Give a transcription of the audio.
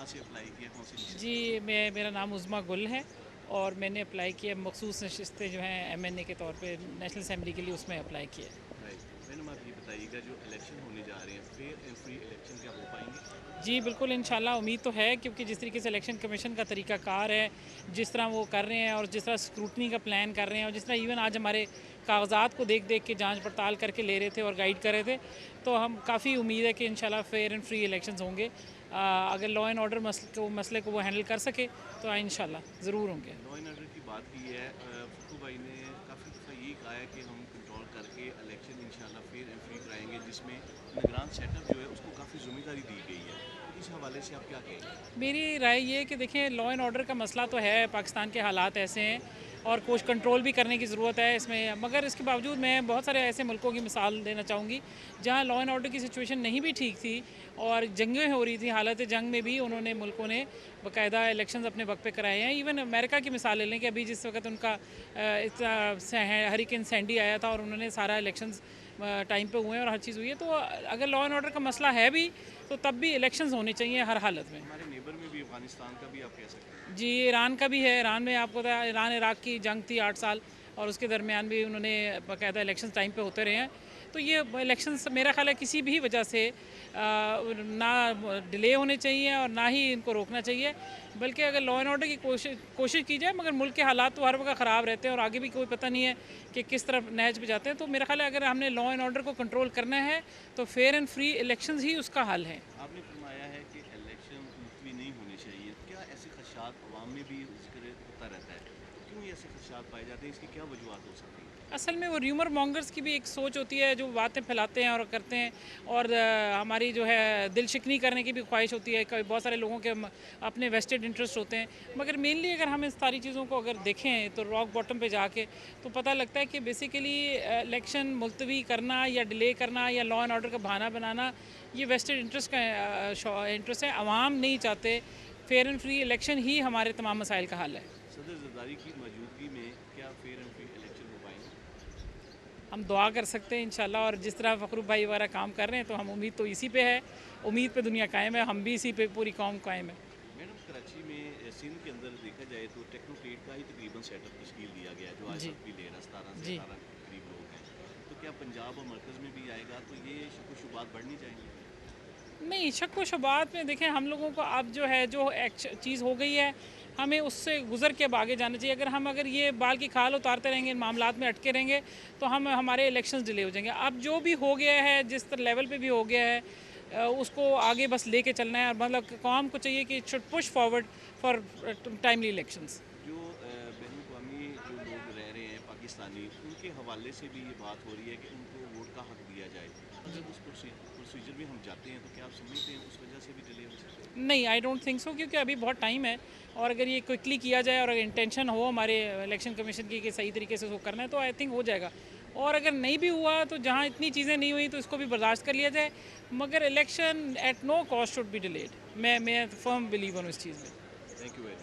कहाँ से अप्लाई किया, कौन सी नशिस्त जी, के लिए? मेरा नाम उज़्मा गुल है और मैंने अप्लाई किया मखसूस नशिस्तें जो हैं एमएनए के तौर पे नेशनल असेंबली के लिए उसमें अप्लाई किया। राइट। मैडम आप ये बताइएगा जो इलेक्शन होने जा रहे हैं, फेयर एंड फ्री इलेक्शन क्या हो पाएँगे? जी, बिल्कुल इंशाल्लाह उम्मीद तो है क्योंकि जिस तरीके से इलेक्शन कमीशन का तरीक़ाकार है, जिस तरह वो कर रहे हैं और जिस तरह स्क्रूटनी का प्लान कर रहे हैं और जिस तरह इवन आज हमारे कागज़ात को देख-देख के जाँच पड़ताल करके ले रहे थे और गाइड कर रहे थे, तो हम काफ़ी उम्मीद है कि इंशाल्लाह फेयर एंड फ्री इलेक्शंस होंगे। अगर लॉ एंड ऑर्डर मसले को वो हैंडल कर सके, तो इंशाल्लाह ज़रूर होंगे। लॉ एंड ऑर्डर की बात की है, फक्कू भाई ने काफ़ी दफ़ा यही कहा है कि हम कंट्रोल करके इलेक्शन इंशाल्लाह फेयर एंड फ्री कराएँगे, जिसमें निगरान सेटअप जो है उसको काफ़ी ज़िम्मेदारी दी गई है। तो इस हवाले से आप क्या कहेंगे? मेरी राय ये है कि देखिए लॉ एंड ऑर्डर का मसला तो है, पाकिस्तान के हालात ऐसे हैं और कुछ कंट्रोल भी करने की ज़रूरत है इसमें, मगर इसके बावजूद मैं बहुत सारे ऐसे मुल्कों की मिसाल देना चाहूँगी जहाँ लॉ एंड ऑर्डर की सिचुएशन नहीं भी ठीक थी और जंगें हो रही थी, हालत जंग में भी उन्होंने मुल्कों ने बाकायदा इलेक्शंस अपने वक्त पे कराए हैं। इवन अमेरिका की मिसाल ले लें कि अभी जिस वक्त उनका हरिकेन सैंडी आया था और उन्होंने सारा इलेक्शंस टाइम पे हुए हैं और हर चीज़ हुई है, तो अगर लॉ एंड ऑर्डर का मसला है भी तो तब भी इलेक्शंस होने चाहिए हर हालत में। हमारे नेबर में भी अफ़गानिस्तान का भी आप कह सकते हैं। जी, ईरान का भी है। ईरान में आपको पता है ईरान इराक की जंग थी 8 साल और उसके दरमियान भी उन्होंने बाकायदा इलेक्शंस टाइम पे होते रहे हैं। तो ये इलेक्शंस मेरा ख़्याल है किसी भी वजह से ना डिले होने चाहिए और ना ही इनको रोकना चाहिए। बल्कि अगर लॉ एंड ऑर्डर की कोशिश की जाए, मगर मुल्क के हालात तो हर वक़्त ख़राब रहते हैं और आगे भी कोई पता नहीं है कि किस तरफ नहज पे जाते हैं। तो मेरा ख़्याल है अगर हमने लॉ एंड ऑर्डर को कंट्रोल करना है तो फेयर एंड फ्री इलेक्शंस ही उसका हल है। आपने फरमाया है कि इलेक्शन मुलतवी नहीं होने चाहिए। क्या ऐसे खदशात अवाम में भी ज़िक्र होता रहता है? तो क्यों ये ऐसे खदशात पाए जाते हैं? इसकी क्या वजूहत हो सकती हैं? असल में वो र्यूमर मॉन्गर्स की भी एक सोच होती है जो बातें फैलाते हैं और करते हैं और हमारी जो है दिल शिकनी करने की भी ख्वाहिश होती है। बहुत सारे लोगों के अपने वेस्टेड इंटरेस्ट होते हैं, मगर मेनली अगर हम इस सारी चीज़ों को अगर देखें तो रॉक बॉटम पे जाके तो पता लगता है कि बेसिकली इलेक्शन मुलतवी करना या डिले करना या लॉ एंड ऑर्डर का बहाना बनाना, ये वेस्टेड इंटरेस्ट का इंटरेस्ट है। अवाम नहीं चाहते, फेयर एंड फ्री इलेक्शन ही हमारे तमाम मसाइल का हल है। सदर ज़रदारी की मौजूदगी में क्या फेयर एंड फ्री इलेक्शन हो पाएँगे? हम दुआ कर सकते हैं इंशाल्लाह, और जिस तरह फ़खरूक भाई वगैरह काम कर रहे हैं तो हम उम्मीद तो इसी पे है, उम्मीद पे दुनिया कायम है, हम भी इसी पे पूरी कौम कायम है। मैडम कराची में सिंध के अंदर देखा जाए तो टेक्नोक्रेट का ही तकरीबन सेटअप तश्कील दिया गया है, जो आज जी, तक भी ले रहा है, 17 से जी। 18 के करीब लोग हैं। तो क्या पंजाब और मरकज़ में भी आएगा तो ये शक व शुबात बढ़नी चाहिए? नहीं, शक व शुबात में देखें हम लोगों को अब जो है जो चीज़ हो गई है, हमें उससे गुज़र के अब आगे जाना चाहिए। अगर ये बाल की खाल उतारते रहेंगे, इन मामलात में अटके रहेंगे, तो हमारे इलेक्शंस डिले हो जाएंगे। अब जो भी हो गया है, जिस लेवल पे भी हो गया है, उसको आगे बस लेके चलना है और मतलब कौम को चाहिए कि it should push forward for timely elections. जो बैनुल-अक़वामी जो लोग रह रहे हैं पाकिस्तानी, उनके हवाले से भी ये बात हो रही है कि उनको वोट का हक दिया जाए। अगर उस प्रोसीजर में हम जाते हैं तो क्या आप समझते हैं उस वजह से भी डिले हो सकता है? नहीं, आई डोंट थिंक सो, क्योंकि अभी बहुत टाइम है और अगर ये क्विकली किया जाए और अगर इंटेंशन हो हमारे इलेक्शन कमीशन की कि सही तरीके से उसको करना है, तो आई थिंक हो जाएगा। और अगर नहीं भी हुआ तो जहाँ इतनी चीज़ें नहीं हुई तो इसको भी बर्दाश्त कर लिया जाए, मगर election at no cost should be delayed. मैं फर्म बिलीव हूँ इस चीज़ में। Thank you very